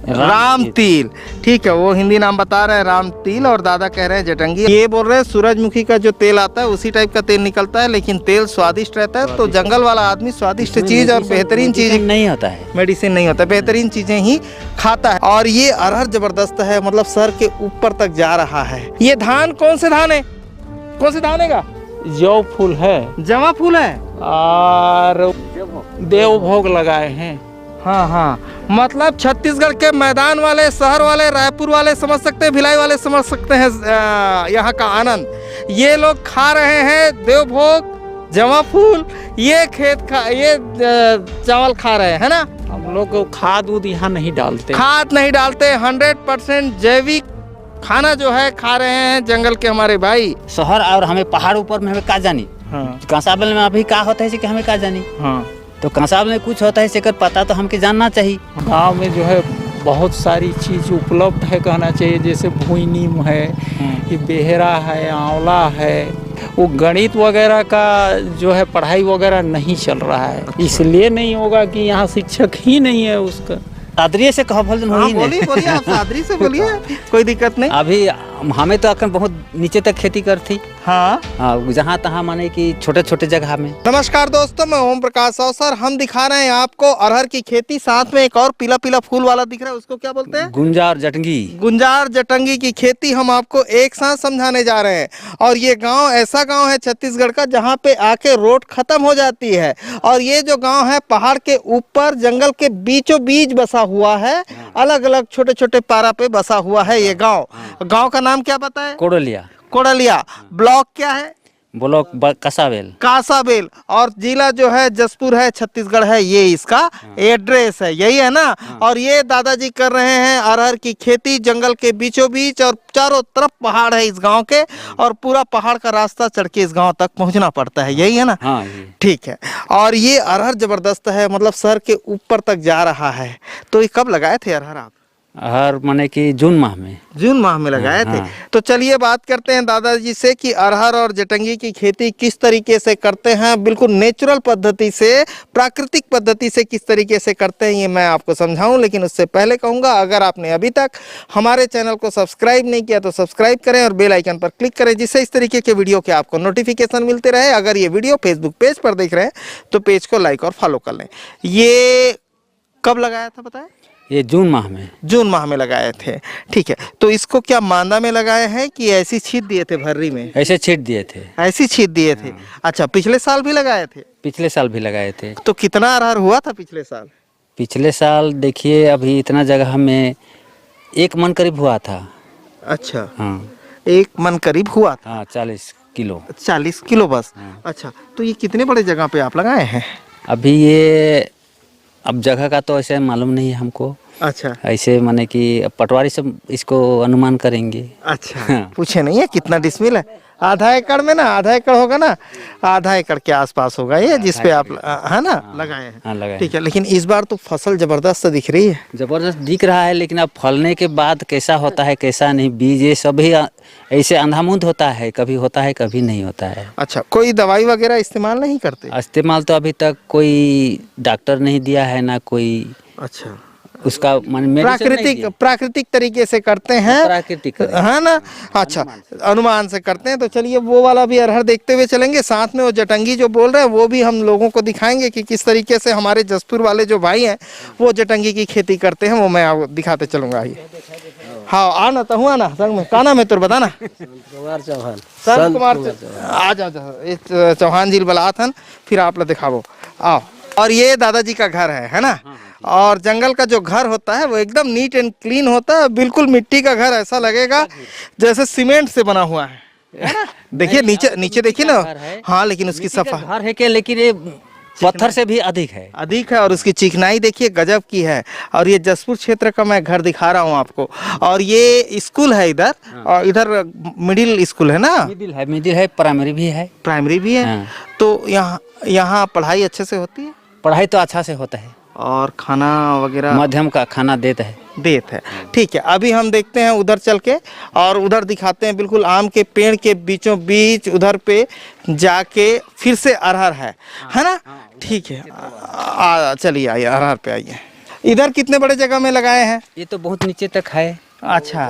राम तिल। ठीक है, वो हिंदी नाम बता रहे हैं राम तिल और दादा कह रहे हैं जटंगी। ये बोल रहे हैं सूरजमुखी का जो तेल आता है उसी टाइप का तेल निकलता है, लेकिन तेल स्वादिष्ट रहता है। तो जंगल वाला आदमी स्वादिष्ट चीज और बेहतरीन चीज नहीं होता है, मेडिसिन नहीं होता, बेहतरीन चीजें ही खाता है। और ये अरहर जबरदस्त है, मतलब सर के ऊपर तक जा रहा है। ये धान कौन से धान है, कौन से धान है? जौ फूल है, जवा फूल है और देवभोग लगाए हैं। हाँ हाँ, मतलब छत्तीसगढ़ के मैदान वाले, शहर वाले, रायपुर वाले समझ सकते हैं, भिलाई वाले समझ सकते हैं यहाँ का आनंद। ये लोग खा रहे हैं देवभोग, जवा फूल, ये चावल खा रहे हैं ना। हम लोग खाद उद यहाँ नहीं डालते, खाद नहीं डालते, 100% जैविक खाना जो है खा रहे हैं जंगल के हमारे भाई। शहर और हमें पहाड़ ऊपर में हमें का जानी। हाँ कंसाबल में अभी का होता है कि हमें का जानी। हाँ, तो कंसाबल में कुछ होता है सेकर पता तो हमके जानना चाहिए। गांव में जो है बहुत सारी चीज उपलब्ध है कहना चाहिए, जैसे भुई नीम है, ये बेहरा है, आंवला है। वो गणित वगैरह का जो है पढ़ाई वगैरह नहीं चल रहा है। अच्छा। इसलिए नहीं होगा कि यहाँ शिक्षक ही नहीं है उसका। सादरी से कहो भल बोलिए आप सादरी से बोलिए, कोई दिक्कत नहीं। अभी हमें तो अखन बहुत नीचे तक खेती करती। हाँ, जहाँ तहाँ माने कि छोटे छोटे जगह में। नमस्कार दोस्तों, मैं ओम प्रकाश अवसर। हम दिखा रहे हैं आपको अरहर की खेती, साथ में एक और पीला पीला फूल वाला दिख रहा है, उसको क्या बोलते हैं? गुंजार जटंगी। गुंजार जटंगी की खेती हम आपको एक साथ समझाने जा रहे हैं। और ये गांव ऐसा गांव है छत्तीसगढ़ का जहां पे आके रोड खत्म हो जाती है। और ये जो गांव है पहाड़ के ऊपर जंगल के बीचों बीच बसा हुआ है, अलग अलग छोटे छोटे पारा पे बसा हुआ है ये गाँव। गाँव का नाम क्या पता है? कोडलिया। कोडलिया। ब्लॉक क्या है? ब्लॉक कसाबेल। कासाबेल। और जिला जो है जसपुर है, छत्तीसगढ़ है, ये इसका एड्रेस है, यही है ना। और ये दादाजी कर रहे हैं अरहर की खेती जंगल के बीचों बीच, और चारों तरफ पहाड़ है इस गांव के, और पूरा पहाड़ का रास्ता चढ़ के इस गांव तक पहुंचना पड़ता है, यही है ना। हाँ, ठीक है। और ये अरहर जबरदस्त है, मतलब सर के ऊपर तक जा रहा है। तो ये कब लगाए थे अरहर आप? हर माने कि जून माह में। जून माह में लगाए थे। तो चलिए बात करते हैं दादाजी से कि अरहर और जटंगी की खेती किस तरीके से करते हैं, बिल्कुल नेचुरल पद्धति से, प्राकृतिक पद्धति से किस तरीके से करते हैं, ये मैं आपको समझाऊं। लेकिन उससे पहले कहूंगा, अगर आपने अभी तक हमारे चैनल को सब्सक्राइब नहीं किया तो सब्सक्राइब करें और बेल आइकन पर क्लिक करें, जिससे इस तरीके के वीडियो के आपको नोटिफिकेशन मिलते रहे। अगर ये वीडियो फेसबुक पेज पर देख रहे हैं तो पेज को लाइक और फॉलो कर लें। ये कब लगाया था बताएं? ये जून माह में। जून माह में लगाए थे। ठीक है। तो इसको क्या मांदा में लगाए हैं कि ऐसी छीट दिए थे भर्री में? ऐसे छीट दिए थे। ऐसी छीट दिए थे। अच्छा, पिछले साल भी लगाए थे? पिछले साल भी लगाए थे। तो कितना अरहर हुआ था पिछले साल? पिछले साल देखिए अभी इतना जगह में 1 मन करीब हुआ था। अच्छा, हाँ, 1 मन करीब हुआ था। हाँ, 40 किलो। 40 किलो बस। हाँ। अच्छा, तो ये कितने बड़े जगह पे आप लगाए हैं? अभी ये अब जगह का तो ऐसे मालूम नहीं है हमको। अच्छा, ऐसे माने कि पटवारी से इसको अनुमान करेंगे। अच्छा। हाँ। पूछे नहीं है कितना डिसमिल है? आधा एकड़ में ना, आधा एकड़ होगा ना, आधा एकड़ के आसपास होगा ये, जिसपे आप है ना लगाए हैं। हाँ, लगाए। ठीक है। लेकिन इस बार तो फसल जबरदस्त दिख रही है। जबरदस्त दिख रहा है, लेकिन अब फलने के बाद कैसा होता है कैसा नहीं, बीज ये सभी ऐसे अंधामुंध होता है, कभी होता है कभी नहीं होता है। अच्छा, कोई दवाई वगैरह इस्तेमाल नहीं करते? इस्तेमाल तो अभी तक कोई डॉक्टर नहीं दिया है ना कोई। अच्छा, उसका प्राकृतिक तरीके से करते हैं, प्राकृतिक है ना। अच्छा, अनुमान से करते हैं। तो चलिए वो वाला भी अरहर देखते हुए चलेंगे, साथ में वो जटंगी जो बोल रहे हैं वो भी हम लोगों को दिखाएंगे कि किस तरीके से हमारे जसपुर वाले जो भाई हैं वो जटंगी की खेती करते हैं, वो मैं आपको दिखाते चलूंगा। आइए। हाँ, आना तो हुआ ना संग में, का नाम है तुर बताना? संत कुमार। आ जाओ, चौहान जी बलात हन, फिर आप लोग दिखाओ, आओ। और ये दादाजी का घर है ना। और जंगल का जो घर होता है वो एकदम नीट एंड क्लीन होता है, बिल्कुल मिट्टी का घर, ऐसा लगेगा जैसे सीमेंट से बना हुआ है। देखिए नीचे देखिए ना। हाँ, लेकिन उसकी सफाई घर है क्या, लेकिन ये पत्थर से भी अधिक है। और उसकी चिकनाई देखिए गजब की है। और ये जसपुर क्षेत्र का मैं घर दिखा रहा हूँ आपको। और ये स्कूल है इधर, और इधर मिडिल स्कूल है ना। मिडिल है, प्राइमरी भी है। हाँ। तो यहाँ पढ़ाई अच्छे से होती है? पढ़ाई तो अच्छा से होता है, और खाना वगैरह मध्यम का खाना देता है। ठीक है। अभी हम देखते हैं उधर चल के, और उधर दिखाते हैं बिल्कुल आम के पेड़ के बीचों बीच, उधर पे जाके फिर से अरहर है ना। ठीक है, चलिए आइए अरहर पे आइए। इधर कितने बड़े जगह में लगाए हैं? ये तो बहुत नीचे तक है। अच्छा,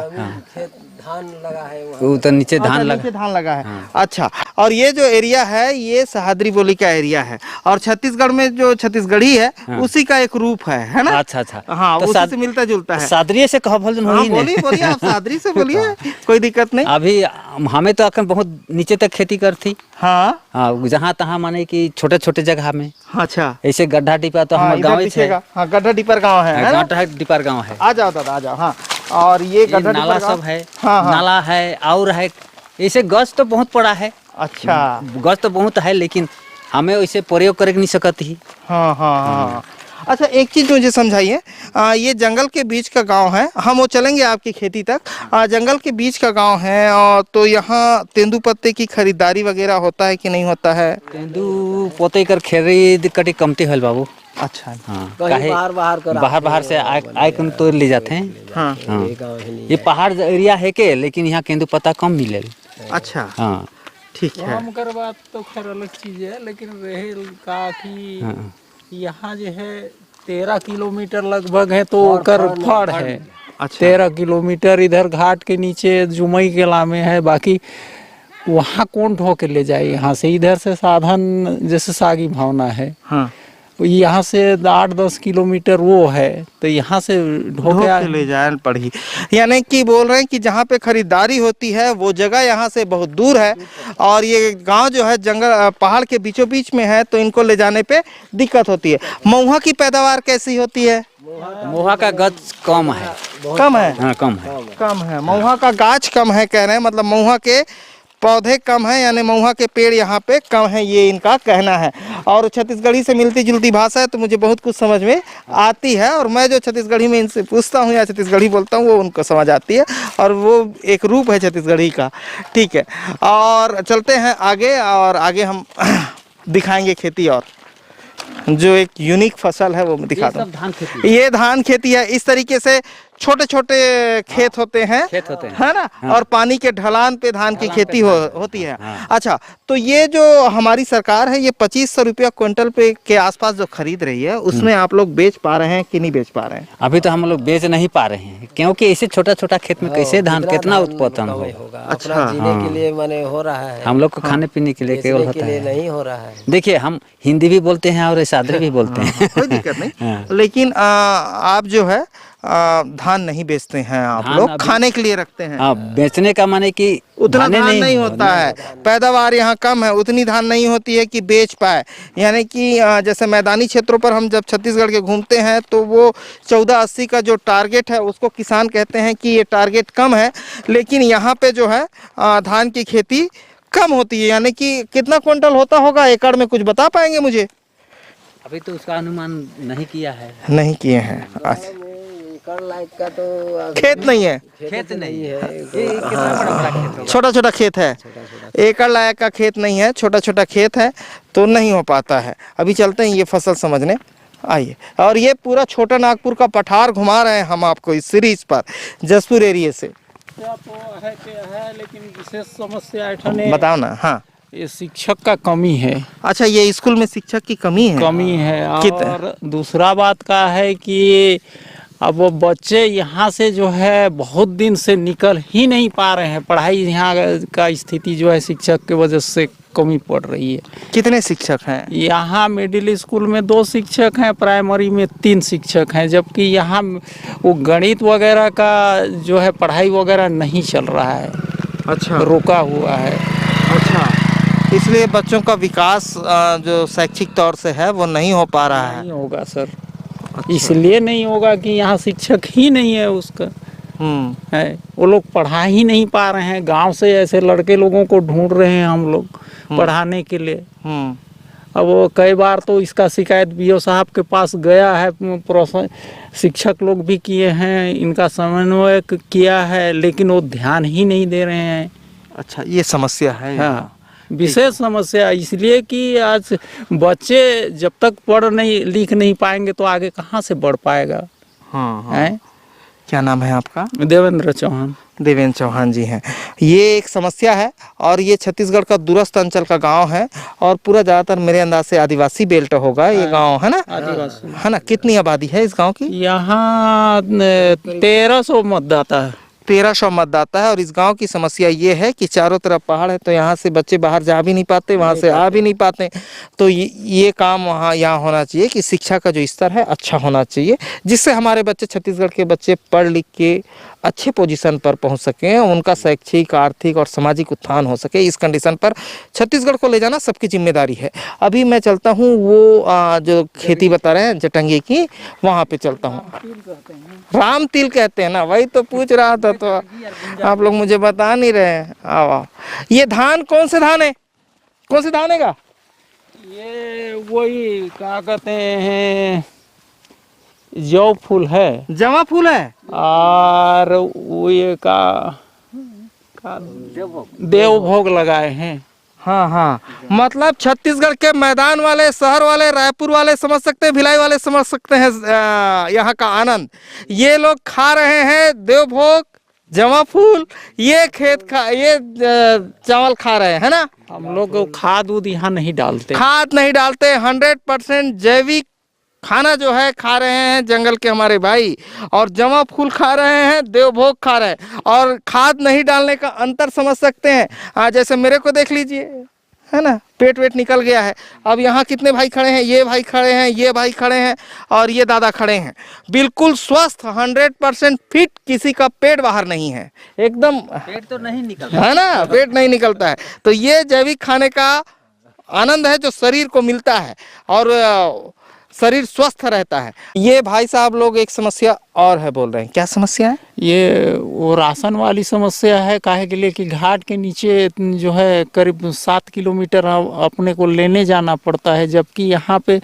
धान लगा है वहाँ। वो तो नीचे अच्छा, धान नीचे लगा। धान लगा है। हाँ। अच्छा, और ये जो एरिया है ये सहाद्री बोली का एरिया है, और छत्तीसगढ़ में जो छत्तीसगढ़ी है हाँ। उसी का एक रूप है ना? अच्छा अच्छा। हाँ, तो उसी से मिलता जुलता है। सादरिये से कहा भोजन हाँ, होई ने। बोलिए बोलिए, आप सादरी से बोलिए, कोई दिक्कत नहीं। अभी हमें तो अखन बहुत नीचे तक खेती करती। हाँ, हाँ, जहाँ तहाँ माने कि छोटे छोटे जगह में अच्छा, ऐसे गड्ढा टिपा तो हाँ, हमारे इधर गाँव है। दिखेगा। हाँ, गड्ढा डिपर गाँव है ना? गड्ढा डिपार गाँव है। आ जाओ दादा, आ जाओ। हाँ, और ये ये गड्ढा नाला डिपर गाँव? सब है। हाँ, हाँ। नाला है और है, ऐसे गज तो बहुत पड़ा है। अच्छा, गज तो बहुत है, लेकिन हमें वैसे प्रयोग कर नहीं सकती ही। हाँ हाँ हाँ। अच्छा, एक चीज मुझे समझाइए, ये जंगल के बीच का गांव है, हम वो चलेंगे आपकी खेती तक। जंगल के बीच का गांव है, और तो यहाँ तेंदुपत्ते की खरीदारी वगैरह होता है कि नहीं होता है? तेंदू पोते कर खरीद कटी कमती हल बाबू। अच्छा, हाँ, कहीं काहे बाहर कर बाहर से आए कन तो ले जाते हैं। हाँ, हाँ, गाँव है नहीं। ये पहाड़ एरिया है के, लेकिन यहाँ केंदू पत्ता कम मिले। अच्छा, हाँ ठीक है। हम कर बात तो खैर अलग चीज है, लेकिन रहे का कि हाँ। यहाँ जो है 13 किलोमीटर लगभग है तो कर फड़ है। अच्छा, 13 किलोमीटर इधर घाट के नीचे जुमई केला में है, बाकी वहाँ कौन ढो के ले जाए यहाँ से? इधर से साधन जैसे सागी भावना है, हाँ, यहाँ से 8-10 किलोमीटर वो है, तो यहाँ से ढो ढो के के ले जाए पड़ी। यानी कि बोल रहे हैं कि जहाँ पे खरीदारी होती है वो जगह यहाँ से बहुत दूर है, और ये गांव जो है जंगल पहाड़ के बीचों बीच में है, तो इनको ले जाने पे दिक्कत होती है। महुआ की पैदावार कैसी होती है? मोहा का गज कम है। कम है? हाँ, कम है। कम है, महुआ का गाछ कम है कह रहे हैं, मतलब महुआ के पौधे कम हैं, यानी महुआ के पेड़ यहाँ पे कम है, ये इनका कहना है। और छत्तीसगढ़ी से मिलती जुलती भाषा है, तो मुझे बहुत कुछ समझ में आती है, और मैं जो छत्तीसगढ़ी में इनसे पूछता हूँ या छत्तीसगढ़ी बोलता हूँ वो उनको समझ आती है, और वो एक रूप है छत्तीसगढ़ी का। ठीक है, और चलते हैं आगे, और आगे हम दिखाएंगे खेती, और जो एक यूनिक फसल है वो मैं दिखाता हूँ। धान खेती ये धान खेती है, इस तरीके से छोटे छोटे खेत होते हैं, खेत होते हैं। है ना? हाँ। और पानी के ढलान पे धान की खेती होती है। हाँ। अच्छा, तो ये जो हमारी सरकार है ये 2500 रुपया क्विंटल पे के आसपास जो खरीद रही है, उसमें आप लोग बेच पा रहे हैं कि नहीं बेच पा रहे हैं? अभी तो हम लोग बेच नहीं पा रहे हैं, क्योंकि ऐसे छोटा छोटा खेत में कैसे धान कितना उत्पादन हो। होगा। अच्छा, अपना जीने के लिए माने हो रहा है, हम लोग को खाने पीने के लिए केवल बेचने होता के लिए है। नहीं हो रहा है। देखिए, हम हिंदी भी बोलते हैं और सादरी भी बोलते हैं। कोई दिक्कत नहीं, हाँ। लेकिन आप जो है धान नहीं बेचते हैं, आप धान लोग अभी- खाने के लिए रखते हैं। हाँ, बेचने का माने कि उतना धाने धान नहीं होता है, पैदावार यहाँ कम है, उतनी धान नहीं होती है कि बेच पाए। यानी कि जैसे मैदानी क्षेत्रों पर हम जब छत्तीसगढ़ के घूमते हैं तो वो 1480 का जो टारगेट है उसको किसान कहते हैं कि ये टारगेट कम है, लेकिन यहाँ पे जो है धान की खेती कम होती है। यानी कि कितना क्विंटल होता होगा एकड़ में, कुछ बता पाएंगे मुझे? अभी तो उसका अनुमान नहीं किया है। नहीं किए हैं। अच्छा, एकड़ लायक का तो अभी खेत नहीं है, खेत नहीं है। ये कितना बड़ा खेत होगा? छोटा छोटा खेत है, एकड़ लायक का खेत नहीं है, छोटा छोटा खेत है, तो नहीं हो पाता है। अभी चलते हैं ये फसल समझने, आइए। और ये पूरा छोटा नागपुर का पठार घुमा रहे हैं हम आपको इस सीरीज पर, जसपुर एरिया से। तो है, लेकिन विशेष समस्या ऐठने बताओ ना। हाँ, ये शिक्षक का कमी है। अच्छा, ये स्कूल में शिक्षक की कमी है? कमी है, कितना? और दूसरा बात का है कि अब वो बच्चे यहाँ से जो है बहुत दिन से निकल ही नहीं पा रहे हैं। पढ़ाई यहाँ का स्थिति जो है शिक्षक की वजह से कमी पड़ रही है। कितने शिक्षक हैं? यहाँ मिडिल स्कूल में 2 शिक्षक हैं, प्राइमरी में 3 शिक्षक हैं, जबकि यहाँ वो गणित वगैरह का जो है पढ़ाई वगैरह नहीं चल रहा है, अच्छा, रुका हुआ है। अच्छा, इसलिए बच्चों का विकास जो शैक्षिक तौर से है वो नहीं हो पा रहा है। नहीं होगा सर, इसलिए नहीं होगा कि यहाँ शिक्षक ही नहीं है उसका है, वो लोग पढ़ा ही नहीं पा रहे हैं। गांव से ऐसे लड़के लोगों को ढूंढ रहे हैं हम लोग पढ़ाने के लिए। अब वो कई बार तो इसका शिकायत बीओ साहब के पास गया है, शिक्षक लोग भी किए हैं, इनका समन्वय किया है, लेकिन वो ध्यान ही नहीं दे रहे हैं। अच्छा, ये समस्या है। हाँ, विशेष समस्या इसलिए कि आज बच्चे जब तक पढ़ नहीं लिख नहीं पाएंगे तो आगे कहाँ से बढ़ पाएगा। हाँ, हाँ। हैं? क्या नाम है आपका? देवेंद्र चौहान। देवेंद्र चौहान जी हैं। ये एक समस्या है और ये छत्तीसगढ़ का दूरस्थ अंचल का गांव है और पूरा ज़्यादातर मेरे अंदाज से आदिवासी बेल्ट होगा ये गांव, है ना? आदिवासी है ना? कितनी आबादी है इस गांव की? यहाँ 1300 मतदाता है। 1300 मतदाता है और इस गांव की समस्या ये है कि चारों तरफ पहाड़ है, तो यहाँ से बच्चे बाहर जा भी नहीं पाते, वहाँ से आ भी नहीं पाते। तो ये काम वहाँ यहाँ होना चाहिए कि शिक्षा का जो स्तर है अच्छा होना चाहिए, जिससे हमारे बच्चे, छत्तीसगढ़ के बच्चे पढ़ लिख के अच्छे पोजीशन पर पहुंच सकें, उनका शैक्षिक, आर्थिक और सामाजिक उत्थान हो सके। इस कंडीशन पर छत्तीसगढ़ को ले जाना सबकी जिम्मेदारी है। अभी मैं चलता हूँ वो जो खेती बता रहे हैं जटंगी की, वहाँ पे चलता हूँ। राम तिल कहते हैं ना, वही तो पूछ रहा था, तो आप लोग मुझे बता नहीं रहे हैं। आओ आओ, ये धान कौन से धान है? कौन से धान है का? ये वही क्या कहते हैं, जौ फूल है, जवा फूल है और वो ये का देवभोग लगाए हैं। हाँ हाँ, मतलब छत्तीसगढ़ के मैदान वाले, शहर वाले, रायपुर वाले समझ सकते हैं, भिलाई वाले समझ सकते हैं यहाँ का आनंद। ये लोग खा रहे हैं देवभोग, जवा फूल, ये चावल खा रहे हैं ना। हम लोग खाद उद यहाँ नहीं डालते, खाद नहीं डालते, 100% जैविक खाना जो है खा रहे हैं जंगल के हमारे भाई। और जवा फूल खा रहे हैं, देवभोग खा रहे हैं, और खाद नहीं डालने का अंतर समझ सकते हैं। जैसे मेरे को देख लीजिए, है ना, पेट वेट निकल गया है। अब यहाँ कितने भाई खड़े हैं? ये भाई खड़े हैं, ये भाई खड़े हैं और ये दादा खड़े हैं, बिल्कुल स्वस्थ, 100% फिट, किसी का पेट बाहर नहीं है, एकदम पेट तो नहीं निकलता है ना, पेट नहीं निकलता है। तो ये जैविक खाने का आनंद है जो शरीर को मिलता है और शरीर स्वस्थ रहता है। ये भाई साहब लोग एक समस्या और है बोल रहे हैं, क्या समस्या है? ये वो राशन वाली समस्या है। काहे के लिए कि घाट के नीचे जो है करीब 7 किलोमीटर अपने को लेने जाना पड़ता है, जबकि यहाँ पे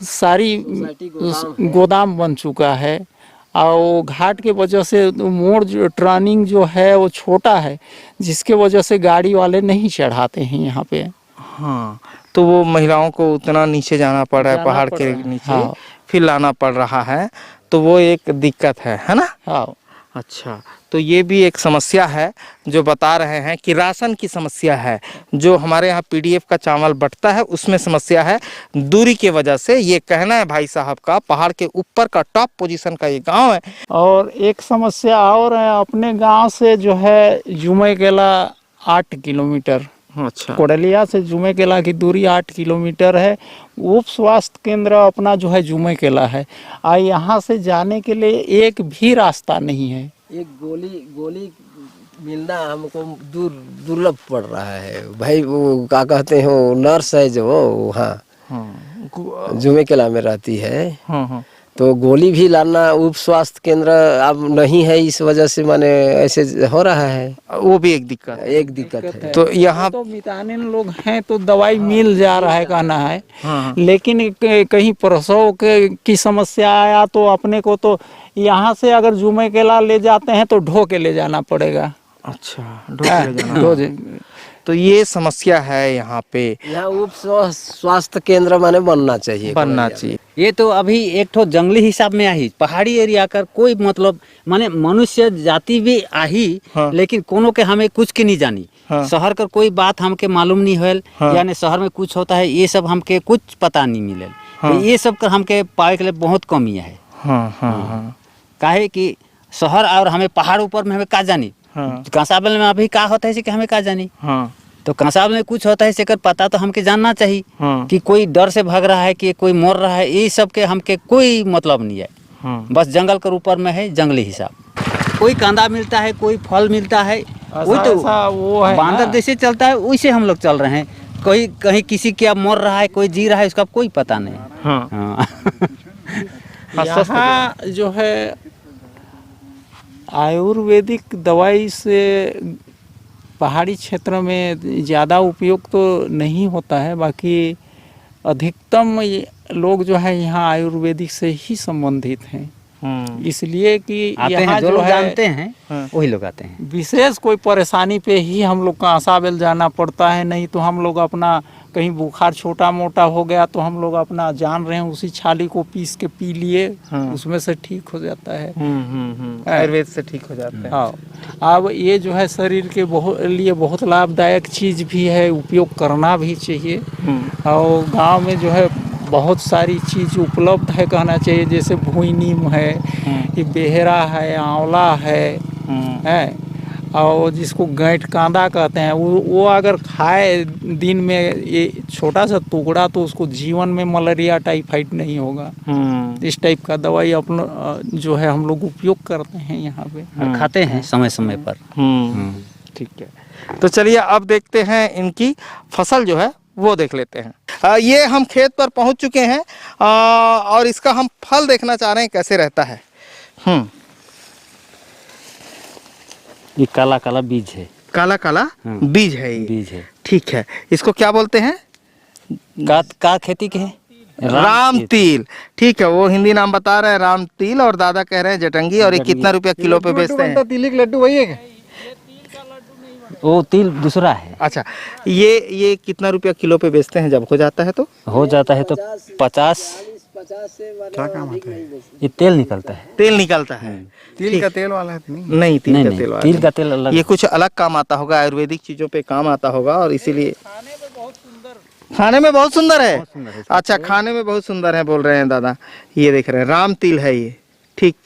सारी गोदाम बन चुका है। और घाट के वजह से मोड़ जो टर्निंग जो है वो छोटा है, जिसके वजह से गाड़ी वाले नहीं चढ़ाते हैं यहाँ पे। हाँ, तो वो महिलाओं को उतना नीचे जाना पड़ रहा है, पहाड़ के नीचे, हाँ। फिर लाना पड़ रहा है, तो वो एक दिक्कत है ना? हाँ। अच्छा, तो ये भी एक समस्या है जो बता रहे हैं कि राशन की समस्या है। जो हमारे यहाँ पीडीएफ का चावल बंटता है उसमें समस्या है, दूरी की वजह से। ये कहना है भाई साहब का, पहाड़ के ऊपर का टॉप पोजीशन का ये गांव है। और एक समस्या और है, अपने गांव से जो है जुमे केला 8 किलोमीटर, अच्छा, कोडलिया से जुमे केला की दूरी 8 किलोमीटर है। उप स्वास्थ्य केंद्र अपना जो है जुमे केला है, और यहाँ से जाने के लिए एक भी रास्ता नहीं है। एक गोली मिलना हमको दुर्लभ पड़ रहा है भाई। वो क्या कहते हैं, वो नर्स है जो वहाँ जुमे केला में रहती है, तो गोली भी लाना उप स्वास्थ्य केंद्र अब नहीं है, इस वजह से माने ऐसे हो रहा है। वो भी एक दिक्कत है। तो यहाँ तो मितानिन लोग हैं तो दवाई मिल जा रहा है कहना है, लेकिन कहीं प्रसव की समस्या आया तो अपने को तो यहाँ से अगर जुमे केला ले जाते हैं तो ढो के ले जाना पड़ेगा। अच्छा, तो ये समस्या है यहाँ पे। यहाँ उप स्वास्थ्य केंद्र माने बनना चाहिए। ये तो अभी एक ठो जंगली हिसाब में आई, पहाड़ी एरिया कर कोई मतलब माने मनुष्य जाति भी आई, हाँ। लेकिन कोनो के हमें कुछ के नहीं जानी। हाँ। शहर कर कोई बात हमके मालूम नहीं होल, हाँ। यानी शहर में कुछ होता है ये सब हमके कुछ पता नहीं मिले। हाँ। तो ये सब कर हमके पाए के लिए बहुत कमी है। काहे कि शहर और हमें पहाड़ ऊपर में हमें का जानी, कंसाबल में अभी का होता है कि हमें का जानी। तो कंसाबल में कुछ होता है से कर पता तो हमके जानना चाहिए कि कोई डर से भाग रहा है कि कोई मर रहा है, ये सब के हमके कोई मतलब नहीं है। बस जंगल के ऊपर में है जंगली हिसाब। कोई कांदा मिलता है, कोई फल मिलता है, वही तो वो है बांदर जैसे चलता है वैसे हम लोग चल रहे हैं। कोई कहीं किसी क्या मर रहा है, कोई जी रहा है, उसका कोई पता नहीं। यहाँ जो है आयुर्वेदिक दवाई से पहाड़ी क्षेत्र में ज़्यादा उपयोग तो नहीं होता है, बाकी अधिकतम लोग जो है यहाँ आयुर्वेदिक से ही संबंधित हैं। इसलिए कि आते हैं यहाँ जो जो लोग है जानते हैं वही लोग आते हैं। विशेष कोई परेशानी पे ही हम लोग कांसाबेल जाना पड़ता है, नहीं तो हम लोग अपना कहीं बुखार छोटा मोटा हो गया तो हम लोग अपना जान रहे हैं उसी छाली को पीस के पी लिए, उसमें से ठीक हो जाता है। आयुर्वेद से ठीक हो जाता है। हाँ, अब ये जो है शरीर के लिए बहुत लाभदायक चीज़ भी है, उपयोग करना भी चाहिए। और गांव में जो है बहुत सारी चीज़ उपलब्ध है कहना चाहिए, जैसे भुई नीम है, ये बेहरा है, आंवला है और जिसको गांठ कांदा कहते हैं, वो अगर खाए दिन में ये छोटा सा टुकड़ा तो उसको जीवन में मलेरिया टाइफाइड नहीं होगा। इस टाइप का दवाई अपना जो है हम लोग उपयोग करते हैं यहाँ पे और खाते हैं समय समय पर। ठीक है, तो चलिए अब देखते हैं इनकी फसल जो है वो देख लेते हैं। ये हम खेत पर पहुंच चुके हैं और इसका हम फल देखना चाह रहे हैं कैसे रहता है। ये काला काला बीज है, काला काला बीज है, ये बीज है। ठीक है, इसको क्या बोलते हैं? का खेती के है राम तिल। ठीक है, वो हिंदी नाम बता रहे हैं राम तिल और दादा कह रहे हैं जटंगी। और ये कितना रुपया किलो पे बेचते हैं? तिल का लड्डू वही है क्या? वो तिल दूसरा है। अच्छा, ये कितना रुपया किलो पे बेचते हैं जब हो जाता है तो? हो जाता है तो 50। क्या काम आता है? ये तेल निकलता है। तेल निकलता है, तिल का तेल वाला है नहीं? नहीं तिल का तेल वाला तिल का तेल अलग। ये कुछ अलग काम आता होगा, आयुर्वेदिक चीजों पे काम आता होगा और इसीलिए खाने में बहुत सुंदर है। अच्छा, खाने में बहुत सुंदर है बोल रहे हैं दादा। ये देख रहे हैं राम तिल है ये, ठीक,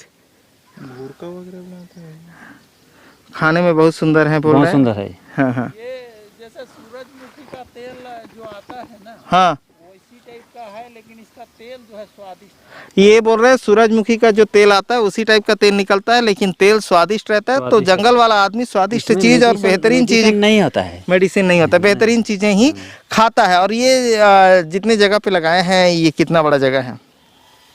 खाने में बहुत सुंदर है बोल रहे हैं। सुंदर है। हाँ हाँ, ये जैसे सूरजमुखी का तेल जो आता है ना, हाँ, इसी टाइप का है, लेकिन इसका तेल जो है स्वादिष्ट। ये बोल रहे हैं सूरजमुखी का जो तेल आता है उसी टाइप का तेल निकलता है, लेकिन तेल स्वादिष्ट रहता है। तो जंगल वाला आदमी स्वादिष्ट चीज और बेहतरीन चीज नहीं होता है, मेडिसिन नहीं होता, बेहतरीन चीजें ही खाता है। और ये जितने जगह पे लगाए हैं, ये कितना बड़ा जगह है?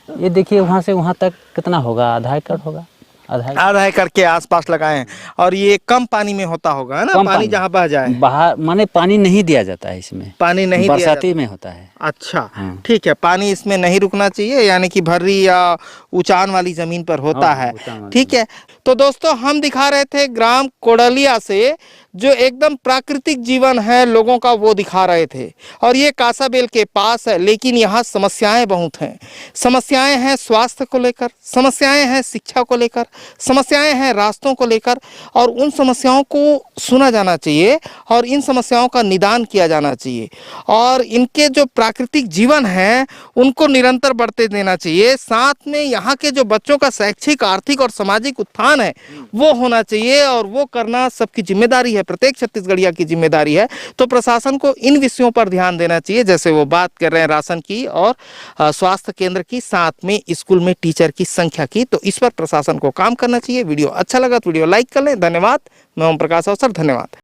ये देखिए वहाँ से वहाँ तक कितना होगा, आधा एकड़ होगा। आधा एकड़ के आसपास लगाए हैं। और ये कम पानी में होता होगा, है ना? पानी जहाँ बह जाए, बाहर माने पानी नहीं दिया जाता है इसमें, पानी नहीं बरसाती में होता है। अच्छा, ठीक है, पानी इसमें नहीं रुकना चाहिए, यानी कि भर्री या ऊंचान वाली जमीन पर होता है। ठीक है, तो दोस्तों हम दिखा रहे थे ग्राम कोडलिया से जो एकदम प्राकृतिक जीवन है लोगों का, वो दिखा रहे थे। और ये कांसाबेल के पास है, लेकिन यहाँ समस्याएं बहुत हैं। समस्याएं हैं स्वास्थ्य को लेकर, समस्याएं हैं शिक्षा को लेकर, समस्याएं हैं रास्तों को लेकर। और उन समस्याओं को सुना जाना चाहिए और इन समस्याओं का निदान किया जाना चाहिए। और इनके जो प्राकृतिक जीवन है उनको निरंतर बढ़ते देना चाहिए। साथ में यहाँ के जो बच्चों का शैक्षिक, आर्थिक और सामाजिक उत्थान है वो होना चाहिए, और वो करना सबकी जिम्मेदारी है, प्रत्येक छत्तीसगढ़िया की जिम्मेदारी है। तो प्रशासन को इन विषयों पर ध्यान देना चाहिए, जैसे वो बात कर रहे हैं राशन की और स्वास्थ्य केंद्र की, साथ में स्कूल में टीचर की संख्या की। तो इस पर प्रशासन को काम करना चाहिए। वीडियो अच्छा लगा तो वीडियो लाइक कर लें। धन्यवाद। मैं ओम प्रकाश अवसर, धन्यवाद।